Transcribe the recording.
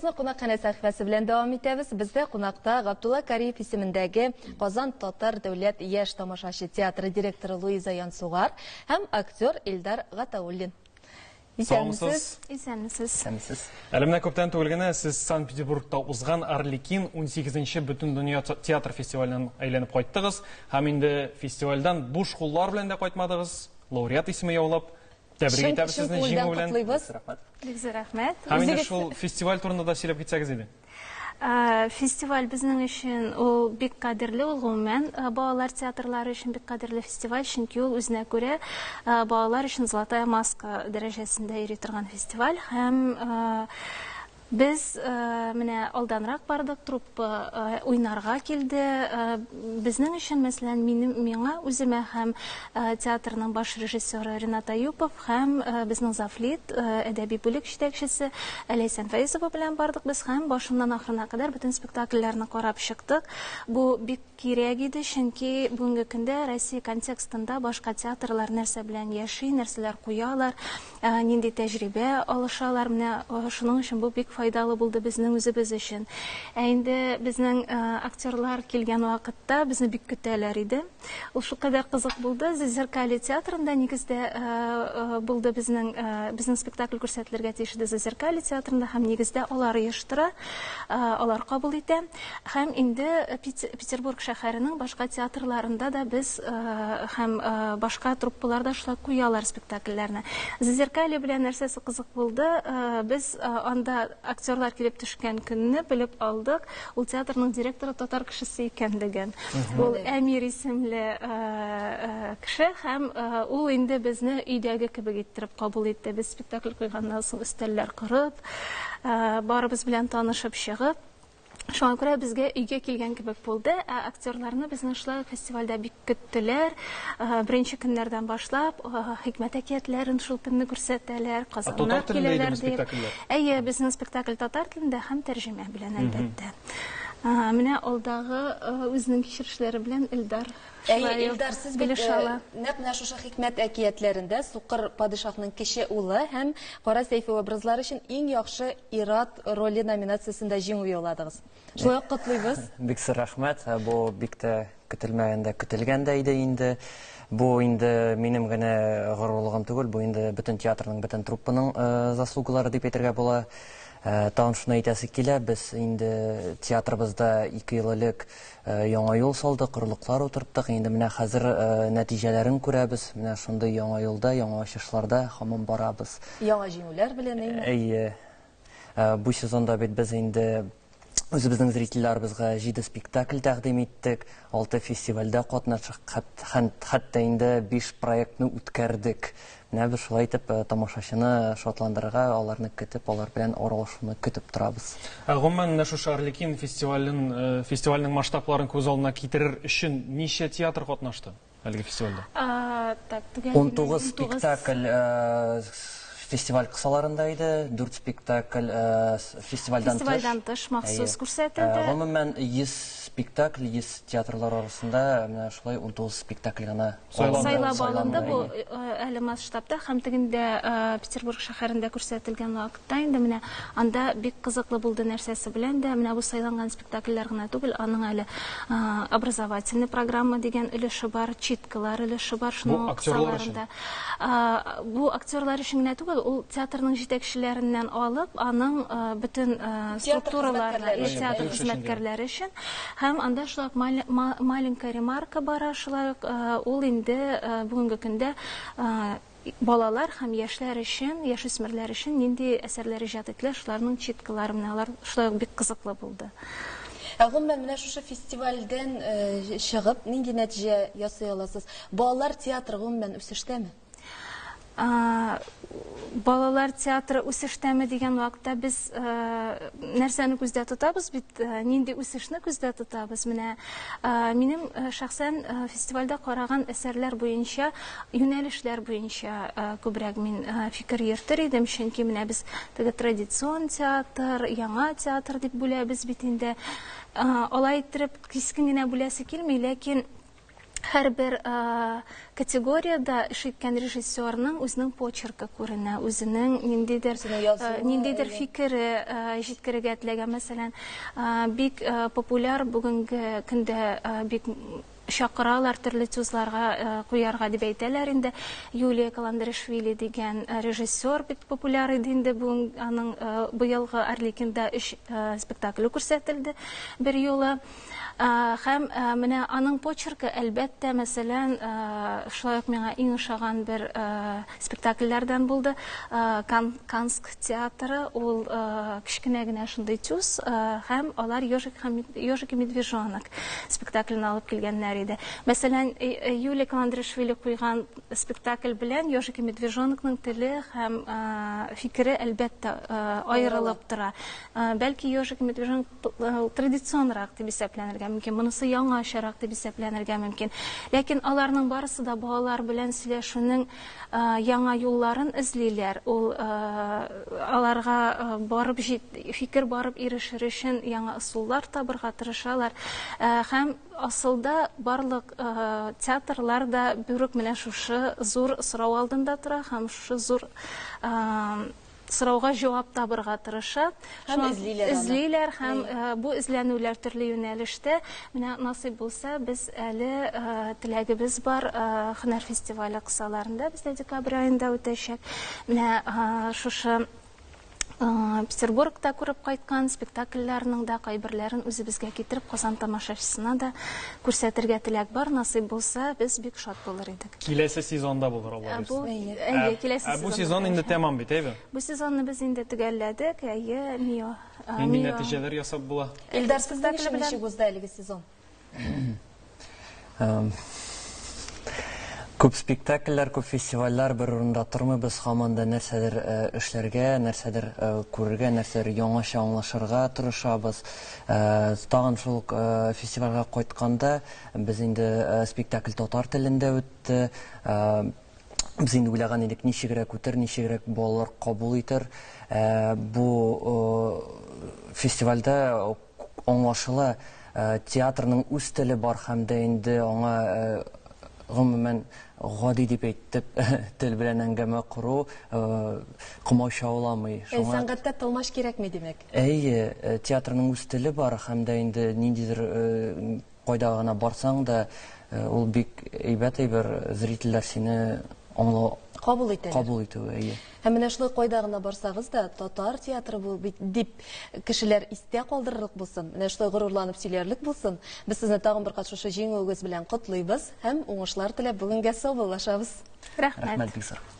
Кунакхана сәхифәсе белән дәвам итәбез. Бездә кунакта Габдулла Кариев исемендәге Казан Татар дәүләт яшь тамашачы театры директоры Луиза Янсугар һәм актер Илдар Гатауллин. Исәнмесез. Исәнмесез. Әле менә күптән түгел генә сез Санкт-Петербургта узган Арлекин 18-нче бөтен дөнья театр фестиваленнән әйләнеп кайттыгыз. Һәм инде фестивальдән буш куллар белән дә кайтмадыгыз. Лауреат исеме яулап. Тәбрик итәбез сезне җиңү белән. Бик рәхмәт. Һәм инде шул фестиваль турында да сөйләп китсәгез иде. Фестиваль безнең өчен ул бик кадерле, ул гомумән балалар театрлары өчен бик кадерле фестиваль, чөнки ул үзенә күрә балалар өчен золотая маска дәрәҗәсендә йөри торган фестиваль һәм без менә алданрак бардык, труппа уйнарга килде. Безнең өчен, мәсәлән, миңа үземә һәм театрның баш режиссеры Рената Юпов һәм безнең Зафлит, әдәби бүлек җитәкчесе Ләйсән Фәйзова белән бардык без һәм башыннан ахырына кадәр бөтен спектакльләрне карап чыктык. Бу бик кирәк иде, чөнки бүгенге көндә Россия контекстында башка театрлар нәрсә белән яши, нәрсәләр куялар, нинди тәҗрибә алышалар. Менә шуның өчен бу бик файдалы булды безнең үзебез өчен. Инде безнең актерлар килгән вакытта безне бик көтәләр иде. Ул шулкадәр кызык булды. Зазеркалье театрында нигездә булды безнең спектакль күрсәтелергә тиеш иде Зазеркалье театрында һәм нигездә алар оештыра, алар кабул итә. Һәм инде Петербург шәһәренең башка театрларында да без һәм башка труппаларда шулай куялар спектакльләрне. Зазеркалье белән нәрсәсе кызык булды. Без анда актерлар килеп төшкән көнне белеп алдык. Ул театрның директоры татар кешесе икәнлеген. Ул Әмир исемле кеше һәм ул инде безне өйдәге кебек иттереп кабул итте. Без спектакль куйганнан соң өстәлләр корып, барыбыз белән танышып чыгып, шуңа күрә безгә өйгә килгән кебек булды. Актерларны безнең шулай фестивальдә бик көттеләр. Беренче көннәрдән башлап хикмәт әкиятләрен шул көнне күрсәтәләр, Казаннан киләләр дип. Әйе, безнең спектакль татар телендә һәм тәрҗемә белән әлбәттә. Менә алдагы үзенең кичерешләре белән Илдар. Илдар, сез нәкъ шушы хикмәт әкиятләрендә Сукыр падишаһның кече улы һәм Кара Сәйфи образлары өчен иң яхшы ир-ат роли номинациясендә җиңү яуладыгыз. Шулай котлыйбыз. Бик рәхмәт. Бу бик тә көтелмәгәндә, көтелгәндә иде инде. Бу инде минем генә горурлыгым түгел, бу инде бөтен театрның, бөтен труппаның заслугалары дип әйтергә була. Тагын шуны әйтәсе килә, без инде театрыбызда 2 ел элек яңа юл салдык, орлыклар утырттык. Инде менә хәзер нәтиҗәләрен күрәбез. Менә шундый яңа юлда, яңа ачышларда һаман барабыз. Яңа җиңүләр белән әйе. Бу сезонда бит без инде үзебезнең зрительләребезгә 7 спектакль тәкъдим иттек, 6 фестивальдә катнаштык, хәтта инде 5 проектны үткәрдек. Менә без шулай итеп тамашачыны шатландырырга, аларны көтеп, алар белән аралашуны көтеп торабыз. Гомумән менә Арлекин фестивальнең масштабларын күз алдына китерер өчен ничә театр катнашты әлеге фестивальдә? 19 спектакль фестиваль кысаларында иде, 4 спектакль фестивальдән тыш махсус күрсәтелде. Гомумән 100 спектакль, 100 театрлар арасында менә шулай 19 спектакль гына сайлап алынды. Бу әле масштабта һәм тегендә Петербург шәһәрендә күрсәтелгән вакытта инде менә анда бик кызыклы булды нәрсәсе белән дә менә бу сайланган спектакльләр гына түгел, аның әле образовательный программа дигән өлеше бар, читкалар өлеше бар шуның кысаларында. Бу актерлар өчен генә түгел, ул театрның җитәкчеләреннән алып, аның бөтен структураларына, театр хезмәткәрләре өчен. Һәм анда шулай маленькая ремарка бара, шулай ул инде бүгенге көндә балалар һәм яшьләр өчен, яшүсмерләр өчен нинди әсәрләр иҗат ителә, шуларның читкалары менә алар шулай бик кызыклы булды. Гомумән менә шушы фестивальдән чыгып, нинди нәтиҗә ясый аласыз? Балалар театры гомумән үсештәме? Балалар театры үсештәме дигән вакытта без нәрсәне күздә тотабыз бит, нинди үсешне күздә тотабыз. Менә минем шәхсән фестивальдә караган әсәрләр буенча, юнәлешләр буенча күбрәк мин фикер йөртер идем, чөнки менә без традицион театр, яңа театр дип бүләбез бит инде. Алай иттереп кискен генә бүләсе килми, ләкин һәрбер категорияда эш иткән режиссерның үзенең почеркы күренә, үзенең ниндидер фикере җиткерергә теләгән. Мәсәлән, бик популяр бүгенге көндә бик чакыралар төрле сүзләргә куярга дип әйтәләр инде. Юлия Каландришвили дигән режиссер бик популяр иде инде. Аның быелгы Арлекинда 3 спектакль күрсәтелде бер юлы. Һәм менә аның почеркы әлбәттә, мәсәлән, шулай ук миңа иң ошаган бер спектакльләрдән булды. Канск театры, ул кичкенә генә шундый түз, һәм алар Ежик и Медвежонок спектаклен алып килгәннәр иде. Мәсәлән, Юлия Каландришвили куйган спектакль белән Ежик и Медвежонокның теле һәм фикере әлбәттә аерылып тора. Бәлки Ежик и Медвежонок традиционрак дип исәпләнергә мөмкин, монысы яңачарак дип исәпләнергә мөмкин. Ләкин аларның барысы да балалар белән сөйләшүнең яңа юлларын эзлиләр. Ул аларга фикер барып ирешер өчен яңа ысуллар табырга тырышалар. Һәм асылда барлык театрлар да бүрек менә шушы зур сорау алдында тора, һәм шушы зур сорауга җавап табырга тырыша. Һәм эзлиләр, һәм бу эзләнүләр төрле юнәлештә. Менә насыйп булса, без әле теләгебез бар, һөнәр фестивале кысаларында бездә декабрь аенда үтәчәк. Менә шушы Петербургта күреп кайткан спектакльләрнең дә кайберләрен үзебезгә китереп Казан тамашачысына да күрсәтергә теләк бар. Насыйп булса, без бик шат булыр идек. Киләсе сезонда булыр алар. Бу сезон инде тәмам бит, әйбе? Бу сезонны без инде төгәлләдек. Нинди нәтиҗәләр ясап була? Илдар, сезнең эшең ничек узды әлеге сезон? Күп спектакльләр, күп фестивальләр бер урында тормыйбыз, һаман да нәрсәдер эшләргә, нәрсәдер күрергә, нәрсәдер яңаша аңлашырга тырышабыз. Тагын шул фестивальгә кайтканда без инде спектакль татар телендә үтте. Без инде уйлаган идек, ничегрәк үтер, ничегрәк балалар кабул итер. Бу фестивальдә аңлашыла театрның үз теле бар, һәм дә инде аңа гомумән гади дип әйтеп, тел белән әңгәмә кору комачауламый. Сәнгатьтә тылмаш кирәкме димәк? Әйе, театрның үз теле бар, һәм дә инде ниндидер кайда гына барсаң да, ул бик әйбәт зрительләр сине кабул итәләр. Кабул итү, әйе. Һәм менә шулай кайда гына барсагыз да, татар театры бу бит дип кешеләр истә калдырырлык булсын. Менә шулай горурланып сөйләрлек булсын. Без сезне тагын бер кат шушы җиңүегез белән котлыйбыз һәм уңышлар теләп бүгенгә саубуллашабыз. Рәхмәт. Рәхмәт бик зур.